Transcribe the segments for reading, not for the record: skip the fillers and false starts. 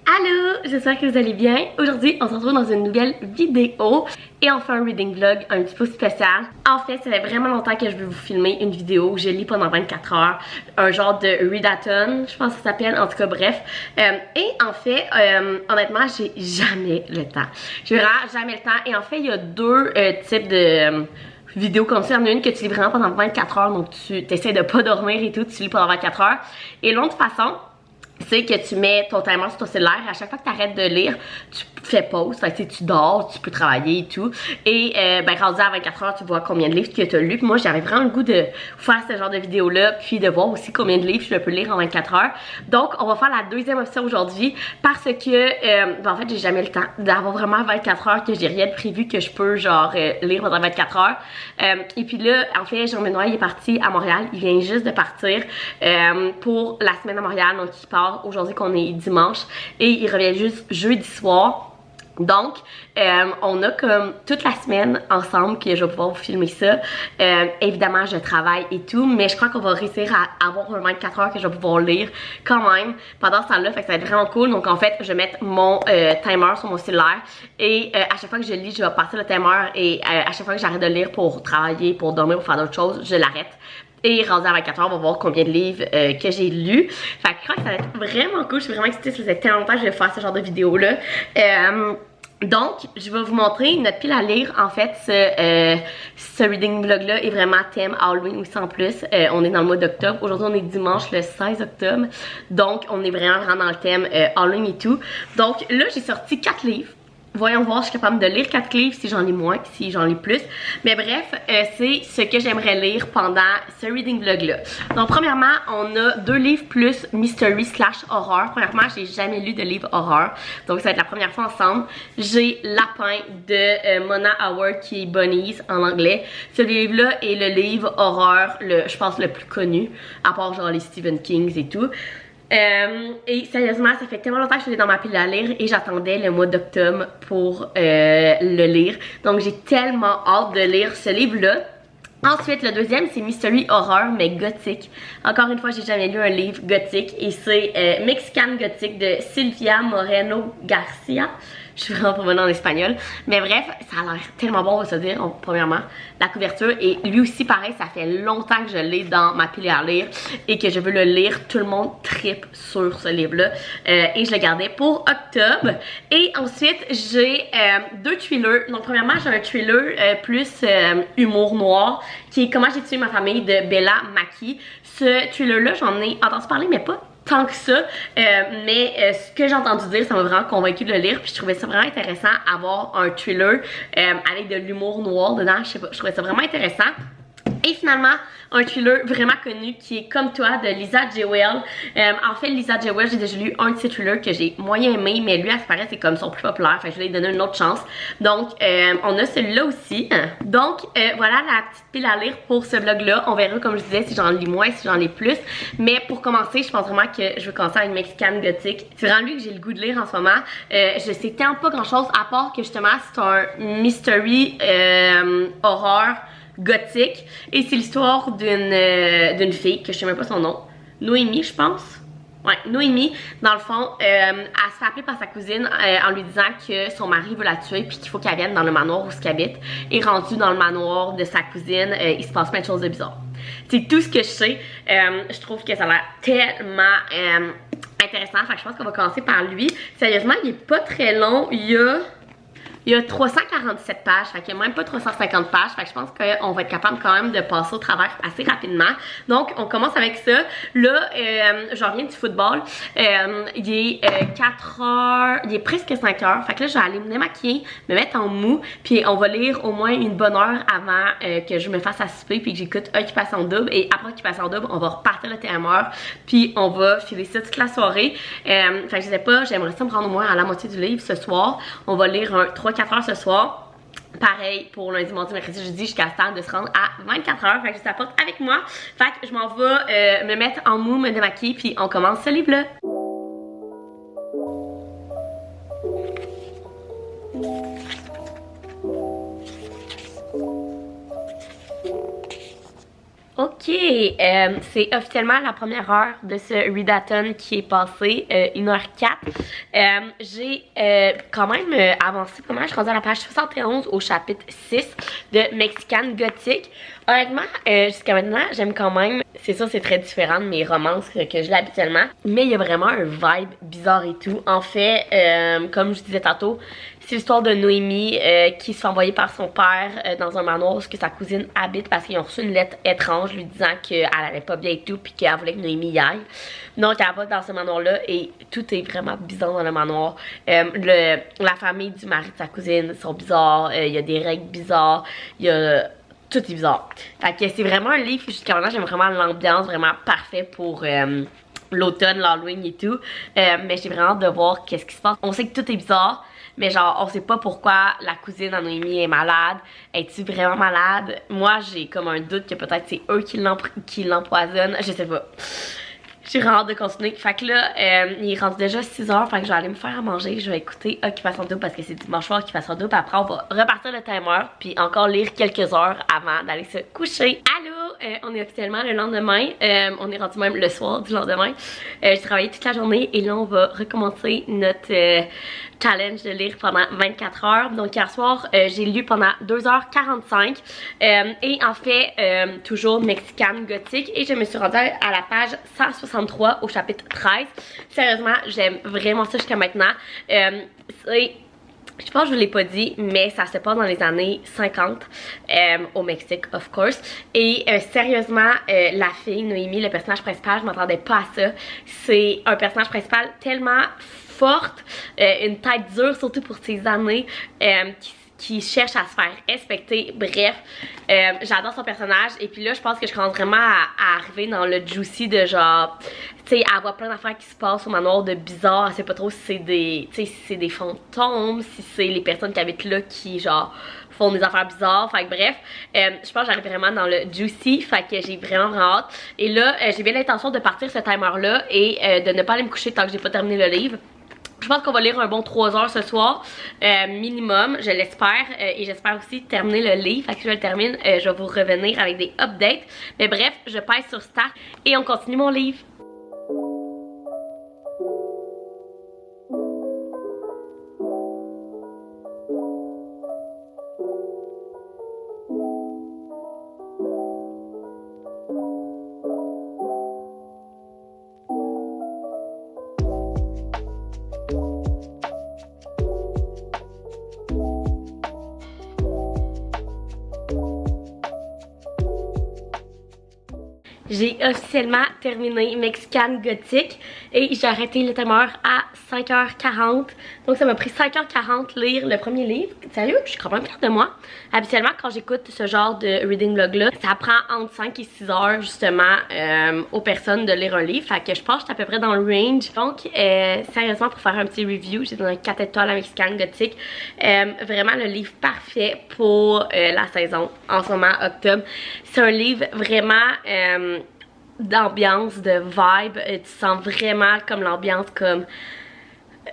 Allô, j'espère que vous allez bien. Aujourd'hui, on se retrouve dans une nouvelle vidéo et on fait un reading vlog un petit peu spécial. En fait, ça fait vraiment longtemps que je veux vous filmer une vidéo où je lis pendant 24 heures, un genre de readathon, je pense que ça s'appelle, en tout cas bref. Et en fait, honnêtement, j'ai jamais le temps. J'ai vraiment jamais le temps et en fait, il y a deux types de... vidéo comme ça, il y en a une que tu lis vraiment pendant 24 heures, donc tu essaies de pas dormir et tout, tu lis pendant 24 heures. Et l'autre façon, c'est que tu mets ton timer sur ton cellulaire et à chaque fois que tu arrêtes de lire, tu fais pause, fait que tu dors, tu peux travailler et tout. Et ben rendu à 24 heures, tu vois combien de livres que tu as lu. Puis moi, j'avais vraiment le goût de faire ce genre de vidéo-là, puis de voir aussi combien de livres je peux lire en 24 heures. Donc, on va faire la deuxième option aujourd'hui parce que, ben, en fait, j'ai jamais le temps d'avoir vraiment 24 heures que j'ai rien de prévu que je peux, genre, lire pendant 24 heures. Et puis là, en fait, Jean-Benoît, il est parti à Montréal. Il vient juste de partir pour la semaine à Montréal. Donc, il part aujourd'hui qu'on est dimanche et il revient juste jeudi soir. Donc, on a comme toute la semaine ensemble que je vais pouvoir vous filmer ça. Évidemment, je travaille et tout, mais je crois qu'on va réussir à avoir un 24 heures que je vais pouvoir lire quand même pendant ce temps-là. Fait que ça va être vraiment cool. Donc, en fait, je vais mettre mon timer sur mon cellulaire et à chaque fois que je lis, je vais passer le timer et à chaque fois que j'arrête de lire pour travailler, pour dormir ou faire d'autres choses, je l'arrête. Et rendu à 24 heures, on va voir combien de livres que j'ai lus. Fait que je crois que ça va être vraiment cool. Je suis vraiment excitée. Ça faisait tellement longtemps que je vais faire ce genre de vidéo-là. Donc, je vais vous montrer notre pile à lire. En fait, ce reading vlog-là est vraiment thème Halloween aussi en plus. On est dans le mois d'octobre. Aujourd'hui, on est dimanche le 16 octobre. Donc, on est vraiment dans le thème Halloween et tout. Donc, là, j'ai sorti 4 livres. Voyons voir, je suis capable de lire 4 livres si j'en ai moins, si j'en ai plus. Mais bref, c'est ce que j'aimerais lire pendant ce reading vlog-là. Donc, premièrement, on a 2 livres plus mystery / horreur. Premièrement, j'ai jamais lu de livre horreur. Donc, ça va être la première fois ensemble. J'ai Lapin de Mona Howard qui est Bunnies en anglais. Ce livre-là est le livre horreur, je pense, le plus connu, à part genre les Stephen King et tout. Et sérieusement, ça fait tellement longtemps que je suis dans ma pile à lire et j'attendais le mois d'octobre pour le lire. Donc j'ai tellement hâte de lire ce livre-là. Ensuite, le deuxième, c'est Mystery Horror, mais gothique. Encore une fois, j'ai jamais lu un livre gothique et c'est Mexican Gothique de Silvia Moreno Garcia. Je suis vraiment pas bonne en espagnol. Mais bref, ça a l'air tellement bon, on va se dire, premièrement, la couverture. Et lui aussi, pareil, ça fait longtemps que je l'ai dans ma pile à lire et que je veux le lire. Tout le monde trippe sur ce livre-là. Et je le gardais pour octobre. Et ensuite, j'ai 2 thrillers. Donc, premièrement, j'ai un thriller plus humour noir qui est Comment j'ai tué ma famille de Bella Mackie. Ce thriller-là, j'en ai entendu parler, mais pas tant que ça, mais ce que j'ai entendu dire, ça m'a vraiment convaincu de le lire, puis je trouvais ça vraiment intéressant avoir un thriller avec de l'humour noir dedans, je sais pas, je trouvais ça vraiment intéressant. Et finalement, un thriller vraiment connu qui est Comme toi de Lisa J. Wells. En fait, Lisa J. Wells, j'ai déjà lu un de ses thrillers que j'ai moyen aimé, mais lui, à ce paraît, c'est comme son plus populaire. Fait que je vais lui donner une autre chance. Donc, on a celui-là aussi. Donc, voilà la petite pile à lire pour ce vlog-là. On verra, comme je disais, si j'en lis moins, si j'en ai plus. Mais pour commencer, je pense vraiment que je vais commencer avec Mexican Gothic. C'est vraiment lui que j'ai le goût de lire en ce moment. Je sais tellement pas grand-chose, à part que justement, c'est un mystery horror gothique et c'est l'histoire d'une fille que je sais même pas son nom, Noémie je pense. Ouais, Noémie, dans le fond, elle se fait appeler par sa cousine en lui disant que son mari veut la tuer puis qu'il faut qu'elle vienne dans le manoir où elle habite. Et rendue dans le manoir de sa cousine, il se passe plein de choses de bizarres. C'est tout ce que je sais. Je trouve que ça a l'air tellement intéressant. Fait que je pense qu'on va commencer par lui. Sérieusement, il est pas très long. Il y a 347 pages, fait qu'il n'y a même pas 350 pages, fait que je pense qu'on va être capable quand même de passer au travers assez rapidement. Donc, on commence avec ça. Là, je reviens du football. Il est 4 heures, il est presque 5 heures. Fait que là, je vais aller me démaquiller, me mettre en mou, puis on va lire au moins une bonne heure avant que je me fasse à souper, puis que j'écoute Occupation Double. Et après Occupation Double, on va repartir le timer, puis on va filer ça toute la soirée. Fait que je sais pas, j'aimerais ça me rendre au moins à la moitié du livre ce soir. On va lire 3-4 heures ce soir. Pareil pour lundi, mardi, mercredi, jeudi, jusqu'à ce temps de se rendre à 24 heures. Fait que je t'apporte avec moi. Fait que je m'en vais me mettre en mou, me démaquiller, puis on commence ce livre-là. Ok, Ok, c'est officiellement la première heure de ce readathon qui est passé, 1h04. J'ai quand même avancé pas mal, je suis rendue à la page 71 au chapitre 6 de Mexican Gothic. Honnêtement, jusqu'à maintenant, j'aime quand même, c'est sûr c'est très différent de mes romances que je lis habituellement, mais il y a vraiment un vibe bizarre et tout. En fait, comme je disais tantôt, c'est l'histoire de Noémie qui se fait envoyer par son père dans un manoir où sa cousine habite parce qu'ils ont reçu une lettre étrange lui disant qu'elle allait pas bien et tout puis qu'elle voulait que Noémie y aille. Donc elle va dans ce manoir-là et tout est vraiment bizarre dans le manoir. La famille du mari de sa cousine sont bizarres, il y a des règles bizarres, il y a... Tout est bizarre. Fait que c'est vraiment un livre, jusqu'à maintenant j'aime vraiment l'ambiance, vraiment parfait pour l'automne, l'Halloween et tout. Mais j'ai vraiment hâte de voir qu'est-ce qui se passe. On sait que tout est bizarre, mais genre on sait pas pourquoi la cousine à Noémie est malade. Es-tu vraiment malade? Moi j'ai comme un doute que peut-être c'est eux qui l'empoisonnent, je sais pas. J'ai vraiment hâte de continuer. Fait que là, il est rendu déjà 6h. Fait que je vais aller me faire à manger. Je vais écouter Occupation Double parce que c'est dimanche soir Occupation Double. Après, on va repartir le timer. Puis encore lire quelques heures avant d'aller se coucher. Allô, on est officiellement le lendemain. On est rendu même le soir du lendemain. J'ai travaillé toute la journée. Et là, on va recommencer notre challenge de lire pendant 24 heures. Donc hier soir, j'ai lu pendant 2h45. Et en fait, toujours Mexican Gothic. Et je me suis rendue à la page 163 au chapitre 13. Sérieusement, j'aime vraiment ça jusqu'à maintenant. Je pense que je vous l'ai pas dit, mais ça se passe dans les années 50 au Mexique, of course. Et sérieusement, la fille, Noémie, le personnage principal, je m'attendais pas à ça. C'est un personnage principal tellement forte, une tête dure, surtout pour ses années, qui cherche à se faire respecter. Bref, j'adore son personnage. Et puis là, je pense que je commence vraiment à arriver dans le juicy de genre, tu sais, elle voit plein d'affaires qui se passent au manoir de bizarre. Elle sait pas trop si c'est des, tu sais, si c'est des fantômes, si c'est les personnes qui habitent là qui genre font des affaires bizarres. Fait que bref, je pense que j'arrive vraiment dans le juicy. Fait que j'ai vraiment hâte. Et là, j'ai bien l'intention de partir ce timer là et de ne pas aller me coucher tant que j'ai pas terminé le livre. Je pense qu'on va lire un bon 3 heures ce soir, minimum, je l'espère, et j'espère aussi terminer le livre. Fait que si je le termine, je vais vous revenir avec des updates. Mais bref, je pèse sur Start et on continue mon livre. J'ai officiellement terminé Mexican Gothic et j'ai arrêté le timer à 5h40. Donc ça m'a pris 5h40 lire le premier livre. Sérieux, je suis quand même fière de moi. Habituellement, quand j'écoute ce genre de reading vlog là, ça prend entre 5 et 6 heures justement aux personnes de lire un livre. Fait que je pense que je suis à peu près dans le range. Donc sérieusement, pour faire un petit review, j'ai donné un 4 étoiles à Mexican Gothic. Vraiment le livre parfait pour la saison en ce moment, octobre. C'est un livre vraiment d'ambiance, de vibe. Tu sens vraiment comme l'ambiance comme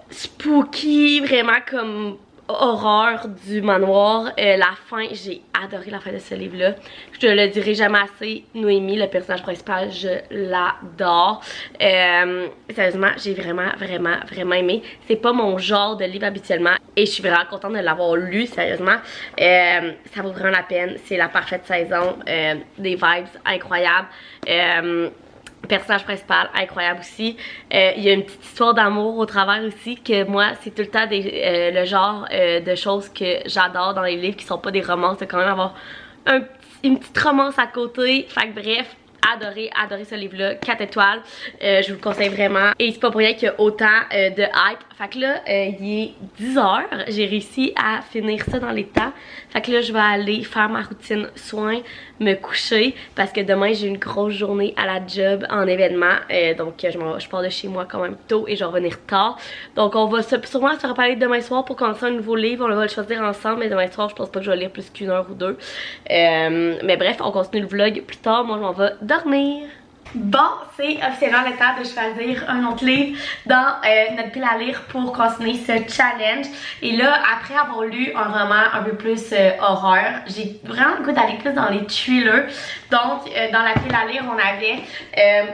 spooky, vraiment comme horreur du manoir. La fin, j'ai adoré la fin de ce livre là. Je le dirai jamais assez, Noémie, le personnage principal, je l'adore. Sérieusement, j'ai vraiment aimé. C'est pas mon genre de livre habituellement et je suis vraiment contente de l'avoir lu, sérieusement. Ça vaut vraiment la peine, c'est la parfaite saison, des vibes incroyables. Personnage principal, incroyable aussi. Il y a une petite histoire d'amour au travers aussi, que moi, c'est tout le temps le genre de choses que j'adore dans les livres qui sont pas des romances, de quand même avoir une petite romance à côté. Fait que bref, adoré ce livre-là, 4 étoiles. Je vous le conseille vraiment. Et c'est pas pour rien qu'il y a autant de hype. Fait que là, il est 10h. J'ai réussi à finir ça dans les temps. Fait que là, je vais aller faire ma routine soins, me coucher. Parce que demain, j'ai une grosse journée à la job en événement. Donc, je pars de chez moi quand même tôt et je vais revenir tard. Donc, on va sûrement se reparler demain soir pour commencer un nouveau livre. On va le choisir ensemble. Mais demain soir, je pense pas que je vais lire plus qu'1 heure ou deux. Mais bref, on continue le vlog plus tard. Moi, je m'en vais dormir. Bon, c'est officiellement le temps de choisir un autre livre dans notre pile à lire pour continuer ce challenge. Et là, après avoir lu un roman un peu plus horreur, j'ai vraiment le goût d'aller plus dans les thrillers. Donc, dans la pile à lire, on avait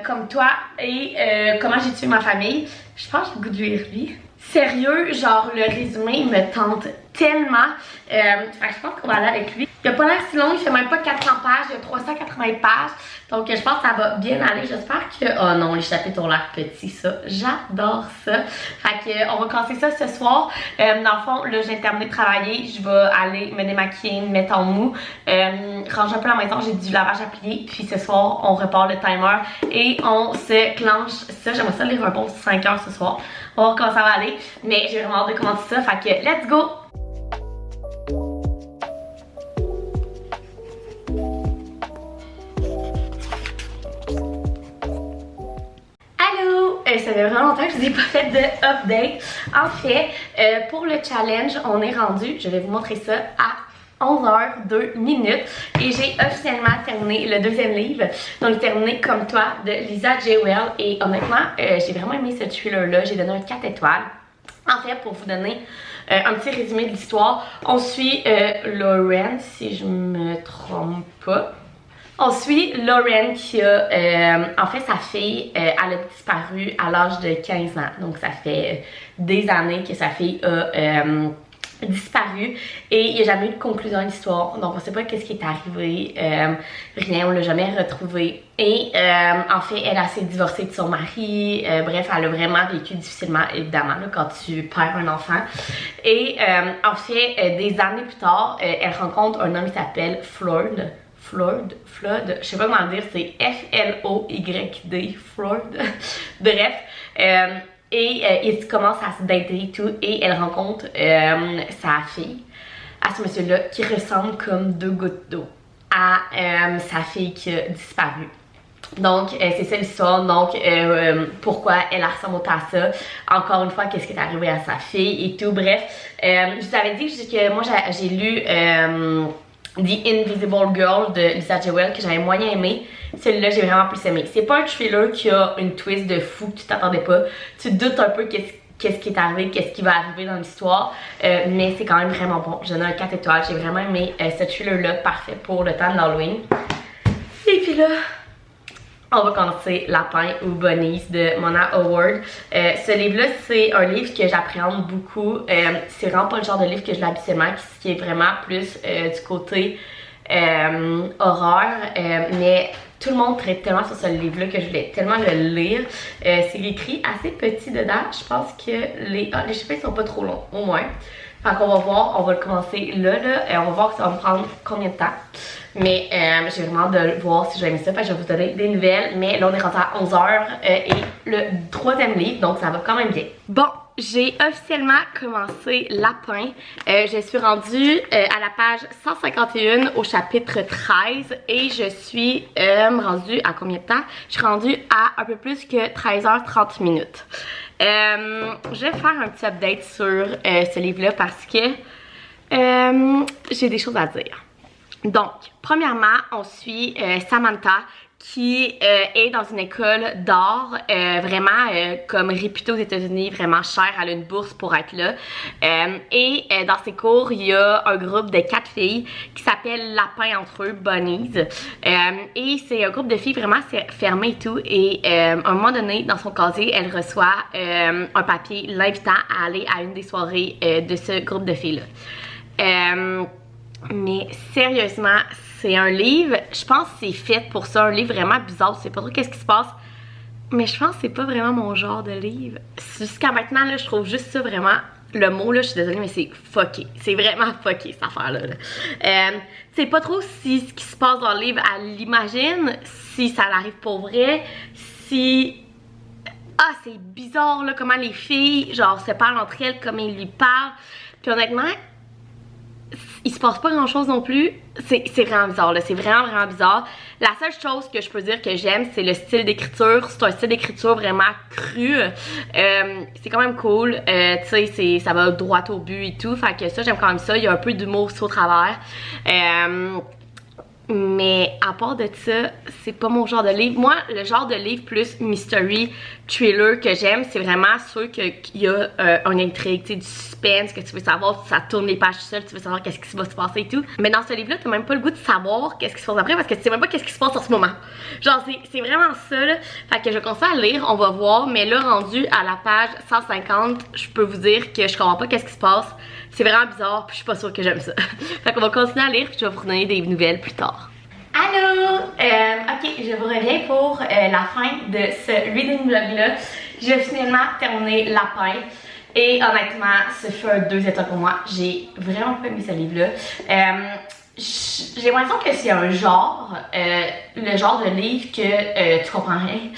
Comme toi et Comment j'ai tué ma famille. Je pense que j'ai le goût de lire lui. Sérieux, genre le résumé me tente tellement. Je pense qu'on va aller avec lui. Il a pas l'air si long, il fait même pas 400 pages, il y a 380 pages. Donc je pense que ça va bien aller. J'espère que... Oh non, les chapitres ont l'air petits, ça. J'adore ça. Fait que on va commencer ça ce soir. Dans le fond, là, j'ai terminé de travailler. Je vais aller me démaquiller, me mettre en mou. Ranger un peu la maison, j'ai du lavage à plier. Puis ce soir, on repart le timer et on se clenche ça. J'aimerais ça lire un bon 5 heures ce soir. On va voir comment ça va aller. Mais j'ai vraiment hâte de commencer ça. Fait que let's go! Ça fait vraiment longtemps que je vous ai pas fait de update. En fait, pour le challenge, on est rendu, je vais vous montrer ça, à 11h02 minutes. Et j'ai officiellement terminé le deuxième livre. Donc j'ai terminé Comme toi de Lisa J. Well. Et honnêtement, j'ai vraiment aimé ce thriller-là. J'ai donné un 4 étoiles. En fait, pour vous donner un petit résumé de l'histoire, on suit Lauren, si je me trompe pas. On suit Lauren qui a, en fait sa fille, elle a disparu à l'âge de 15 ans. Donc ça fait des années que sa fille a disparu et il n'y a jamais eu de conclusion à l'histoire. Donc on sait pas qu'est-ce qui est arrivé, rien, on l'a jamais retrouvé. Et en fait elle s'est divorcée de son mari, bref elle a vraiment vécu difficilement évidemment là, quand tu perds un enfant. Et en fait des années plus tard, elle rencontre un homme qui s'appelle Floyd, je sais pas comment dire, c'est F-L-O-Y-D, Floyd. Bref, et ils commencent à se dater et tout, et elle rencontre sa fille, à ce monsieur-là, qui ressemble comme deux gouttes d'eau à sa fille qui a disparu. Donc, c'est ça l'histoire. Donc, pourquoi elle ressemble autant à ça. Encore une fois, qu'est-ce qui est arrivé à sa fille et tout. Bref, je vous avais dit que moi, j'ai lu... The Invisible Girl de Lisa J. Well que j'avais moyen aimé. Celui-là, j'ai vraiment plus aimé. C'est pas un thriller qui a une twist de fou que tu t'attendais pas. Tu te doutes un peu qu'est-ce qui est arrivé, qu'est-ce qui va arriver dans l'histoire. Mais c'est quand même vraiment bon. J'en ai un 4 étoiles. J'ai vraiment aimé ce thriller-là. Parfait pour le temps de l'Halloween. Et puis là... on va commencer Lapin ou Bunnies de Mona Howard. Ce livre-là, c'est un livre que j'appréhende beaucoup. C'est vraiment pas le genre de livre que je lis habituellement, qui est vraiment plus du côté horreur. Mais tout le monde traite tellement sur ce livre-là que je voulais tellement le lire. C'est écrit assez petit dedans. Je pense que les chapitres sont pas trop longs, au moins. Fait qu'on va voir, on va le commencer là, et on va voir que ça va me prendre combien de temps. Mais j'ai vraiment hâte de voir si j'ai aimé ça. Fait que je vais vous donner des nouvelles. Mais là, on est rendu à 11h et le troisième livre, donc ça va quand même bien. Bon, j'ai officiellement commencé Lapin. Je suis rendue à la page 151 au chapitre 13 et je suis rendue à combien de temps? Je suis rendue à un peu plus que 13h30 minutes. Je vais faire un petit update sur ce livre-là parce que j'ai des choses à dire. Donc, premièrement, on suit Samantha qui est dans une école d'art vraiment comme réputée aux États-Unis, vraiment chère, elle a une bourse pour être là. Et dans ses cours, il y a un groupe de 4 filles qui s'appelle Lapin entre eux, Bunnies. Et c'est un groupe de filles vraiment fermé et tout. Et à un moment donné, dans son casier, elle reçoit un papier l'invitant à aller à une des soirées de ce groupe de filles-là. Mais sérieusement, c'est un livre, je pense que c'est fait pour ça, un livre vraiment bizarre, je sais pas trop qu'est-ce qui se passe. Mais je pense que c'est pas vraiment mon genre de livre. Jusqu'à maintenant, là, je trouve juste ça vraiment, le mot là, je suis désolée, mais c'est fucké. C'est vraiment fucké cette affaire-là. C'est pas trop si ce qui se passe dans le livre, elle l'imagine, si ça l'arrive pour vrai, si... Ah, c'est bizarre là, comment les filles, genre, se parlent entre elles, comme ils lui parlent. Puis honnêtement... il se passe pas grand chose non plus. C'est vraiment bizarre là, c'est vraiment bizarre. La seule chose que je peux dire que j'aime, c'est le style d'écriture. C'est un style d'écriture vraiment cru. C'est quand même cool. Tu sais, ça va droit au but et tout. Fait que ça, j'aime quand même ça. Il y a un peu d'humour aussi au travers. mais à part de ça, c'est pas mon genre de livre. Moi, le genre de livre plus mystery, thriller que j'aime, c'est vraiment ceux qu'il y a un intrigue, tu sais, du suspense, que tu veux savoir, ça tourne les pages seul, tu veux savoir qu'est-ce qui va se passer et tout. Mais dans ce livre-là, t'as même pas le goût de savoir qu'est-ce qui se passe après parce que tu sais même pas qu'est-ce qui se passe en ce moment. Genre, c'est vraiment ça, là. Fait que je continue à lire, on va voir, mais là, rendu à la page 150, je peux vous dire que je comprends pas qu'est-ce qui se passe. C'est vraiment bizarre, puis je suis pas sûre que j'aime ça. Fait qu'on va continuer à lire, puis je vais vous donner des nouvelles plus tard. Allô! Ok, je vous reviens pour la fin de ce reading vlog là. J'ai finalement terminé Lapin. Et honnêtement, ce fut un 2 étoiles pour moi. J'ai vraiment pas aimé ce livre-là. J'ai l'impression que c'est un genre, le genre de livre que tu comprends rien.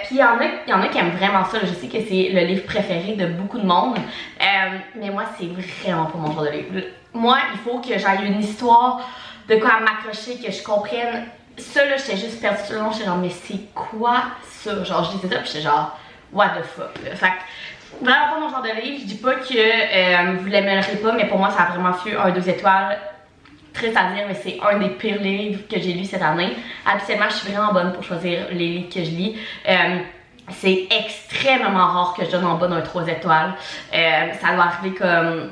Puis il y en a qui aiment vraiment ça. Je sais que c'est le livre préféré de beaucoup de monde. Mais moi, c'est vraiment pas mon genre de livre. Moi, il faut que j'aille une histoire de quoi m'accrocher, que je comprenne. Ça là, j'étais juste perdue tout le long. J'étais genre, mais c'est quoi ça? Genre, je disais ça, puis j'étais genre, what the fuck? Fait que, vraiment pas mon genre de livre. Je dis pas que vous l'aimerez pas, mais pour moi, ça a vraiment fait un 2 étoiles. Triste à dire, mais c'est un des pires livres que j'ai lu cette année. Habituellement, je suis vraiment bonne pour choisir les livres que je lis. C'est extrêmement rare que je donne en bas d'un 3 étoiles. Ça doit arriver comme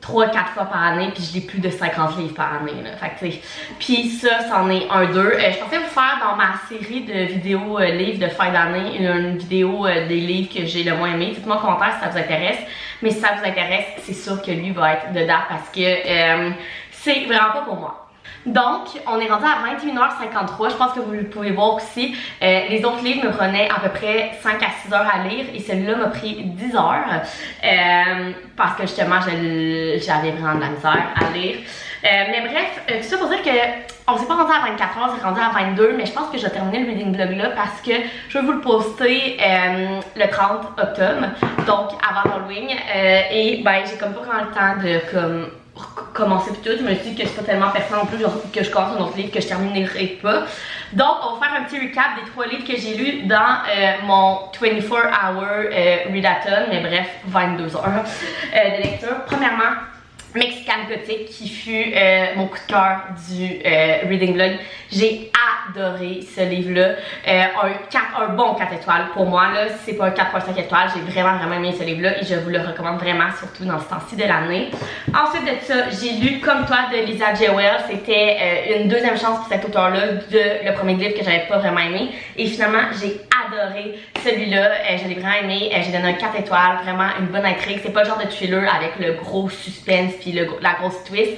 3-4 fois par année, puis je lis plus de 50 livres par année. Là. Fait que, puis ça, c'en est un 2. Je pensais vous faire dans ma série de vidéos livres de fin d'année une vidéo des livres que j'ai le moins aimé. Dites-moi en commentaire si ça vous intéresse. Mais si ça vous intéresse, c'est sûr que lui va être dedans parce que c'est vraiment pas pour moi. Donc, on est rendu à 21h53. Je pense que vous pouvez voir aussi. Les autres livres me prenaient à peu près 5 à 6 heures à lire et celui-là m'a pris 10 heures parce que justement, j'avais vraiment de la misère à lire. Mais bref, tout ça pour dire que on s'est pas rendu à 24 heures, c'est rendu à 22, mais je pense que je vais terminer le reading vlog là parce que je vais vous le poster le 30 octobre, donc avant Halloween. Et ben, j'ai comme pas vraiment le temps de commencer puis tout. Je me dis que c'est pas tellement pertinent non plus que je commence un autre livre que je terminerai pas. Donc on va faire un petit recap des 3 livres que j'ai lus dans mon 24-hour readathon, mais bref, 22 heures de lecture. Premièrement, Mexican Gothic qui fut mon coup de cœur du reading vlog. J'ai adoré ce livre-là. Un bon 4 étoiles pour moi. Là, c'est pas un 4.5 étoiles. J'ai vraiment aimé ce livre-là et je vous le recommande vraiment, surtout dans ce temps-ci de l'année. Ensuite de ça, j'ai lu Comme toi de Lisa J. Wells. C'était une deuxième chance pour cet auteur-là de le premier livre que j'avais pas vraiment aimé. Et finalement, j'ai adoré celui-là. Je l'ai vraiment aimé. J'ai donné un 4 étoiles. Vraiment une bonne intrigue. C'est pas le genre de thriller avec le gros suspense puis la grosse twist.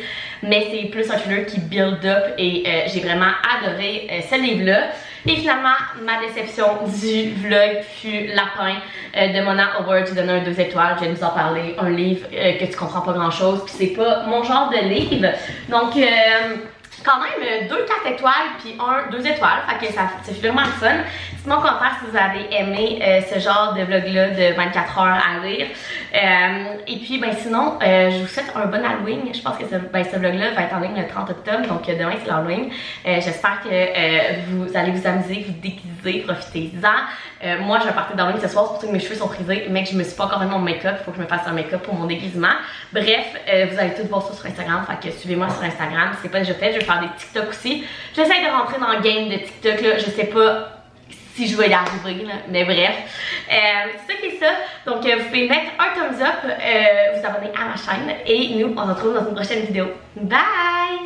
Mais c'est plus un thriller qui build up et j'ai vraiment adoré ce livre-là. Et finalement, ma déception du vlog fut Lapin de Mona Howard. J'ai donné un 2 étoiles, je vais vous en parler. Un livre que tu comprends pas grand-chose, puis c'est pas mon genre de livre. Donc, quand même 2 4 étoiles, puis 1 2 étoiles, fait que c'est vraiment le fun. Dites-moi en commentaire si vous avez aimé ce genre de vlog-là de 24 heures à lire. Et puis, ben sinon, je vous souhaite un bon Halloween. Je pense que ce vlog-là va être en ligne le 30 octobre, donc demain c'est l'Halloween. J'espère que vous allez vous amuser, vous déguiser, profitez-en. Moi, je vais partir d'Halloween ce soir, c'est pour ça que mes cheveux sont frisés, mais que je me suis pas encore fait mon make-up. Il faut que je me fasse un make-up pour mon déguisement. Bref, vous allez tout voir ça sur Instagram, fait que suivez-moi sur Instagram. Si c'est pas déjà fait, je vais faire des TikTok aussi. J'essaie de rentrer dans le game de TikTok, là. Je sais pas si je vais y arriver, là, mais bref. C'est ça qui est ça. Donc, vous pouvez mettre un thumbs up, vous abonner à ma chaîne et nous, on se retrouve dans une prochaine vidéo. Bye!